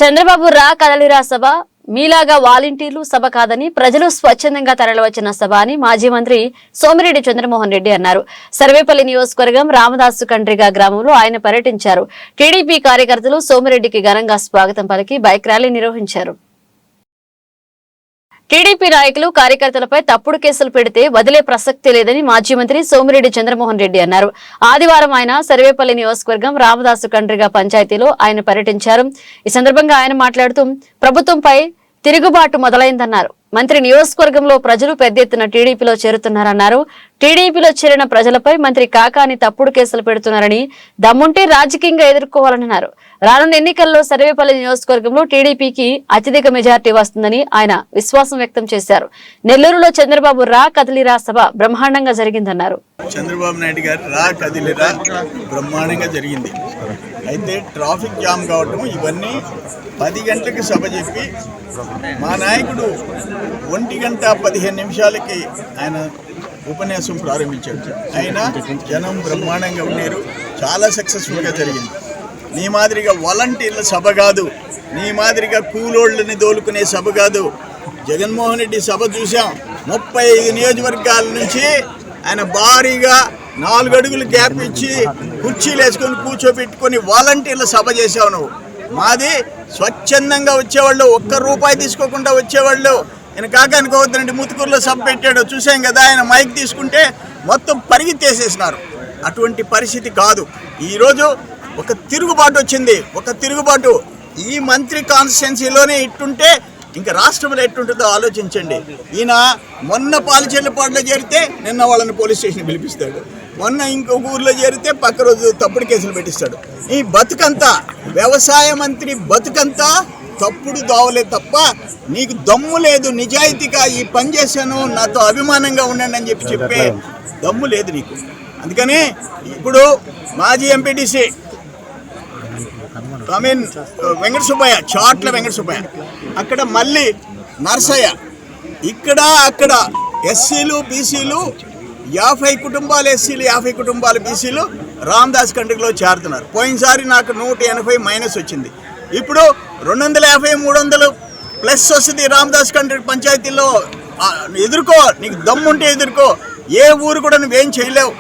చంద్రబాబు రా కదలిరా సభ మీలాగా వాలంటీర్లు సభ కాదని ప్రజలు స్వచ్ఛందంగా తరలివచ్చిన సభ అని మాజీ మంత్రి సోమిరెడ్డి చంద్రమోహన్ రెడ్డి అన్నారు. సర్వేపల్లి నియోజకవర్గం రామదాసు కండ్రిగా గ్రామంలో ఆయన పర్యటించారు. టీడీపీ కార్యకర్తలు సోమిరెడ్డికి ఘనంగా స్వాగతం పలికి బైక్ ర్యాలీ నిర్వహించారు. టీడీపీ నాయకులు కార్యకర్తలపై తప్పుడు కేసులు పెడితే వదిలే ప్రసక్తి లేదని మాజీ మంత్రి సోమిరెడ్డి చంద్రమోహన్ రెడ్డి అన్నారు. ఆదివారం ఆయన సర్వేపల్లి నియోజకవర్గం రామదాసు కండ్రిగా పంచాయతీలో ఆయన పర్యటించారు. ఈ సందర్భంగా ఆయన మాట్లాడుతూ ప్రభుత్వంపై తిరుగుబాటు మొదలైందన్నారు. మంత్రి నియోజకవర్గంలో ప్రజలు పెద్ద ఎత్తున టీడీపీలో చేరుతున్నారన్నారు. టీడీపీలో చేరిన ప్రజలపై మంత్రి కాకాని తప్పుడు కేసులు పెడుతున్నారని, దమ్ముంటే రాజకీయంగా ఎదుర్కోవాలన్నారు. రానున్న ఎన్నికల్లో సర్వేపల్లి నియోజకవర్గంలో టీడీపీకి అత్యధిక మెజార్టీ వస్తుందని ఆయన విశ్వాసం వ్యక్తం చేశారు. నెల్లూరులో చంద్రబాబు రా కదిలిరా సభ బ్రహ్మాండంగా జరిగిందన్నారు. చంద్రబాబు నాయుడు గారు రా కదిలిరా బ్రహ్మాండంగా జరిగింది. అయితే ట్రాఫిక్ జామ్ కావటం ఇవన్నీ 10 గంటలకు సభ చెప్పి మా నాయకుడు 1:15 ఆయన ఉపన్యాసం ప్రారంభించాడు. అయినా జనం బ్రహ్మాండంగా ఉన్నారు. చాలా సక్సెస్ఫుల్గా జరిగింది. నీ మాదిరిగా వాలంటీర్ల సభ కాదు, నీ మాదిరిగా కూలోళ్ళని దోలుకునే సభ కాదు. జగన్మోహన్ రెడ్డి సభ చూసాం. 35 నియోజకవర్గాల నుంచి ఆయన భారీగా 4 అడుగులు గ్యాప్ ఇచ్చి కుర్చీలు వేసుకొని కూర్చోబెట్టుకొని వాలంటీర్ల సభ చేసావు నువ్వు. మాది స్వచ్ఛందంగా వచ్చేవాళ్ళు, ₹1 తీసుకోకుండా వచ్చేవాళ్ళు. ఆయన కాకానుకోవద్దండి ముతుకూరులో సభ పెట్టాడు చూసాం కదా. ఆయన మైక్ తీసుకుంటే మొత్తం పరిగెత్తేసేసినారు. అటువంటి పరిస్థితి కాదు. ఈరోజు ఒక తిరుగుబాటు వచ్చింది. ఒక తిరుగుబాటు ఈ మంత్రి కాన్స్టిట్యున్సీలోనే ఇట్టుంటే ఇంకా రాష్ట్రంలో ఎట్టుంటుందో ఆలోచించండి. ఈయన మొన్న పాలచెల్లపాడులో చేరితే నిన్న వాళ్ళని పోలీస్ స్టేషన్ పిలిపిస్తాడు. మొన్న ఇంకొక ఊర్లో చేరితే పక్క రోజు తప్పుడు కేసులు పెట్టిస్తాడు. ఈ బతుకంతా వ్యవసాయ మంత్రి బతుకంతా తప్పుడు దావలే తప్ప నీకు దమ్ము లేదు. నిజాయితీగా ఈ పని చేశాను, నాతో అభిమానంగా ఉండండి అని చెప్పే దమ్ము లేదు నీకు. అందుకని ఇప్పుడు మాజీ ఎంపీటీసీ వెంకట సుబ్బయ్య, చాట్ల వెంకట సుబ్బయ్య, అక్కడ మళ్ళీ నర్సయ్య, ఇక్కడ అక్కడ ఎస్సీలు బీసీలు 50 కుటుంబాలు ఎస్సీలు 50 కుటుంబాలు బీసీలు రామదాస్ కండ్రిలో చేరుతున్నారు. పోయినసారి నాకు 180 మైనస్ వచ్చింది. ఇప్పుడు 250, 300 ప్లస్ వస్తుంది. రామదాస్ కండ్రి పంచాయతీలో ఎదుర్కో, నీకు దమ్ముంటే ఎదుర్కో. ఏ ఊరు కూడా నువ్వేం చేయలేవు.